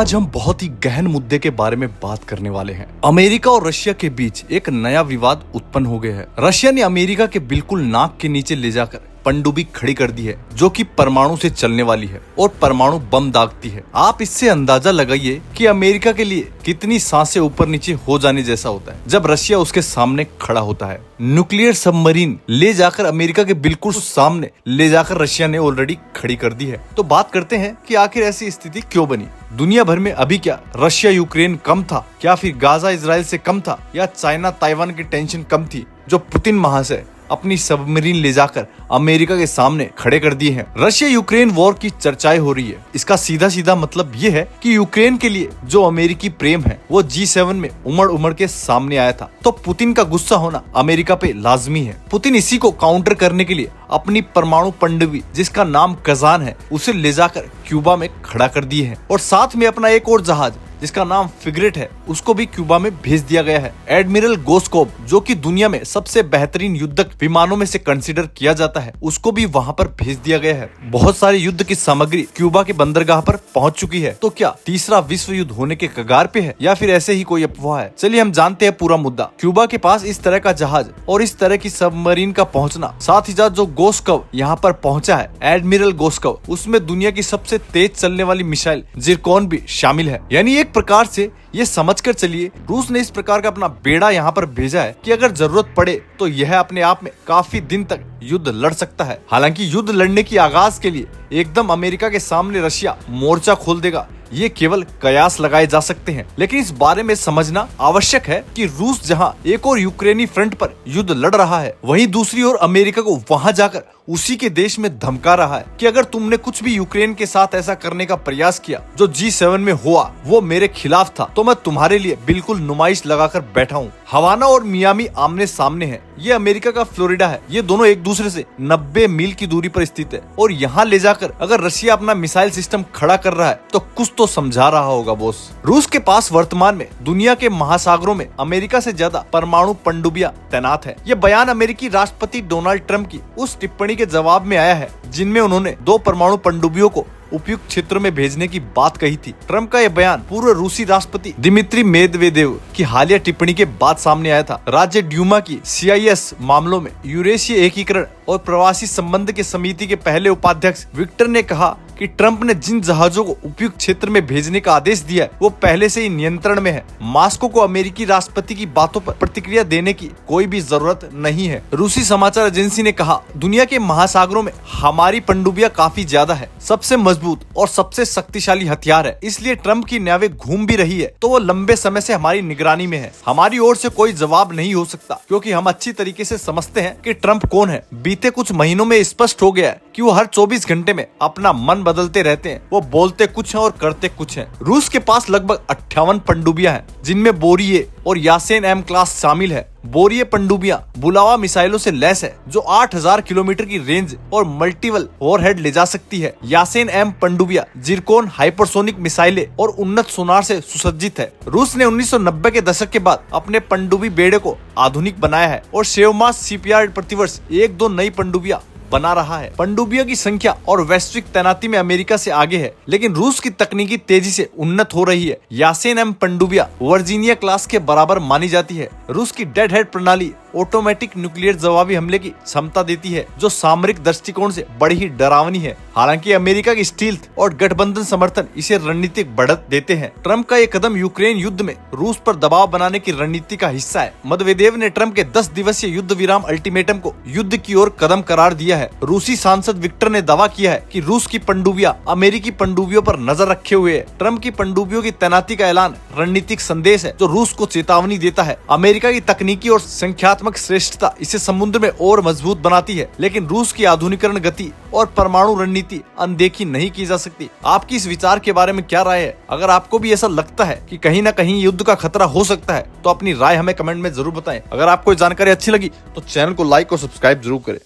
आज हम बहुत ही गहन मुद्दे के बारे में बात करने वाले हैं। अमेरिका और रशिया के बीच एक नया विवाद उत्पन्न हो गया है। रशिया ने अमेरिका के बिल्कुल नाक के नीचे ले जाकर पनडुब्बी खड़ी कर दी है, जो कि परमाणु से चलने वाली है और परमाणु बम दागती है। आप इससे अंदाजा लगाइए कि अमेरिका के लिए कितनी सांसें ऊपर नीचे हो जाने जैसा होता है जब रशिया उसके सामने खड़ा होता है। न्यूक्लियर सबमरीन ले जाकर अमेरिका के बिल्कुल सामने ले जाकर रशिया ने ऑलरेडी खड़ी कर दी है। तो बात करते हैं कि आखिर ऐसी स्थिति क्यों बनी। दुनिया भर में अभी क्या रशिया यूक्रेन कम था, क्या फिर गाजा इजराइल से कम था, या चाइना ताइवान की टेंशन कम थी जो पुतिन महाशय अपनी सबमरीन ले जाकर अमेरिका के सामने खड़े कर दिए हैं। रशिया यूक्रेन वॉर की चर्चाएं हो रही है। इसका सीधा सीधा मतलब ये है कि यूक्रेन के लिए जो अमेरिकी प्रेम है वो G7 में उमड़ उमड़ के सामने आया था। तो पुतिन का गुस्सा होना अमेरिका पे लाजमी है। पुतिन इसी को काउंटर करने के लिए अपनी परमाणु पनडुब्बी जिसका नाम कजान है उसे ले जाकर क्यूबा में खड़ा कर दिए है, और साथ में अपना एक और जहाज जिसका नाम फ्रिगेट है उसको भी क्यूबा में भेज दिया गया है। एडमिरल गोस्कोव, जो कि दुनिया में सबसे बेहतरीन युद्धक विमानों में से कंसीडर किया जाता है, उसको भी वहां पर भेज दिया गया है। बहुत सारी युद्ध की सामग्री क्यूबा के बंदरगाह पर पहुंच चुकी है। तो क्या तीसरा विश्व युद्ध होने के कगार पे है या फिर ऐसे ही कोई अफवाह है? चलिए हम जानते हैं पूरा मुद्दा। क्यूबा के पास इस तरह का जहाज और इस तरह की सबमरीन का पहुंचना, साथ ही साथ जो गोस्कोव यहाँ पर पहुंचा है, एडमिरल गोस्कोव, उसमें दुनिया की सबसे तेज चलने वाली मिसाइल जिरकॉन भी शामिल है। यानी एक प्रकार से ये समझकर चलिए रूस ने इस प्रकार का अपना बेड़ा यहाँ पर भेजा है कि अगर जरूरत पड़े तो यह अपने आप में काफी दिन तक युद्ध लड़ सकता है। हालांकि युद्ध लड़ने की आगाज के लिए एकदम अमेरिका के सामने रशिया मोर्चा खोल देगा, ये केवल कयास लगाए जा सकते हैं। लेकिन इस बारे में समझना आवश्यक है कि रूस जहां एक और यूक्रेनी फ्रंट पर युद्ध लड़ रहा है, वहीं दूसरी ओर अमेरिका को वहां जाकर उसी के देश में धमका रहा है कि अगर तुमने कुछ भी यूक्रेन के साथ ऐसा करने का प्रयास किया जो G7 में हुआ वो मेरे खिलाफ था, तो मैं तुम्हारे लिए बिल्कुल नुमाइश लगाकर बैठा हूँ। हवाना और मियामी आमने सामने है। ये अमेरिका का फ्लोरिडा है। ये दोनों एक दूसरे से 90 मील की दूरी पर स्थित है, और यहाँ ले जाकर अगर रशिया अपना मिसाइल सिस्टम खड़ा कर रहा है तो कुछ तो समझा रहा होगा बॉस। रूस के पास वर्तमान में दुनिया के महासागरों में अमेरिका से ज्यादा परमाणु पनडुब्बियां तैनात है। ये बयान अमेरिकी राष्ट्रपति डोनाल्ड ट्रंप की उस टिप्पणी के जवाब में आया है जिनमें उन्होंने 2 परमाणु पनडुब्बियों को उपयुक्त क्षेत्र में भेजने की बात कही थी। ट्रंप का यह बयान पूर्व रूसी राष्ट्रपति दिमित्री मेदवेदेव की हालिया टिप्पणी के बाद सामने आया था। राज्य ड्यूमा की CIS मामलों में यूरेशिया एकीकरण और प्रवासी संबंध के समिति के पहले उपाध्यक्ष विक्टर ने कहा कि ट्रंप ने जिन जहाजों को उपयुक्त क्षेत्र में भेजने का आदेश दिया है वो पहले से ही नियंत्रण में है। मॉस्को को अमेरिकी राष्ट्रपति की बातों पर प्रतिक्रिया देने की कोई भी जरूरत नहीं है। रूसी समाचार एजेंसी ने कहा, दुनिया के महासागरों में हमारी पनडुब्बियां काफी ज्यादा है, सबसे मजबूत और सबसे शक्तिशाली हथियार है। इसलिए ट्रंप की नावें घूम भी रही है तो वो लंबे समय से हमारी निगरानी में है। हमारी ओर से कोई जवाब नहीं हो सकता क्योंकि हम अच्छी तरीके से समझते हैं कि ट्रंप कौन है। बीते कुछ महीनों में स्पष्ट हो गया है कि वो हर 24 घंटे में अपना मन बदलते रहते हैं। वो बोलते कुछ हैं और करते कुछ हैं। रूस के पास लगभग 58 पनडुब्बियां हैं जिनमें बोरिये और यासेन M क्लास शामिल है। बोरिये पनडुब्बियां बुलावा मिसाइलों से लैस है जो 8000 किलोमीटर की रेंज और मल्टीपल वॉरहेड ले जा सकती है। यासेन M पनडुब्बियां जिरकॉन हाइपरसोनिक मिसाइलें और उन्नत सोनार से सुसज्जित है। रूस ने 1990 के दशक के बाद अपने पनडुब्बी बेड़े को आधुनिक बनाया है और शेवमास शिपयार्ड प्रतिवर्ष 1-2 नई पनडुब्बियां बना रहा है। पनडुब्बियों की संख्या और वैश्विक तैनाती में अमेरिका से आगे है, लेकिन रूस की तकनीकी तेजी से उन्नत हो रही है। यासेन M पनडुब्बियां वर्जीनिया क्लास के बराबर मानी जाती है। रूस की डेड हेड प्रणाली ऑटोमेटिक न्यूक्लियर जवाबी हमले की क्षमता देती है जो सामरिक दृष्टिकोण से बड़ी ही डरावनी है। हालांकि अमेरिका की स्टील्थ और गठबंधन समर्थन इसे रणनीतिक बढ़त देते हैं। ट्रंप का ये कदम यूक्रेन युद्ध में रूस पर दबाव बनाने की रणनीति का हिस्सा है। मेदवेदेव ने ट्रंप के 10 दिवसीय युद्ध विराम अल्टीमेटम को युद्ध की ओर कदम करार दिया है। रूसी सांसद विक्टर ने दावा किया है कि रूस की पनडुब्बियां अमेरिकी पनडुब्बियों पर नजर रखे हुए है। ट्रंप की पनडुब्बियों की तैनाती का ऐलान रणनीतिक संदेश है जो रूस को चेतावनी देता है। अमेरिका की तकनीकी और संख्यात्मक श्रेष्ठता इसे समुद्र में और मजबूत बनाती है, लेकिन रूस की आधुनिकरण गति और परमाणु रणनीति अनदेखी नहीं की जा सकती। आपकी इस विचार के बारे में क्या राय है? अगर आपको भी ऐसा लगता है कि कहीं ना कहीं युद्ध का खतरा हो सकता है तो अपनी राय हमें कमेंट में जरूर बताएं। अगर आपको जानकारी अच्छी लगी तो चैनल को लाइक और सब्सक्राइब जरूर करें।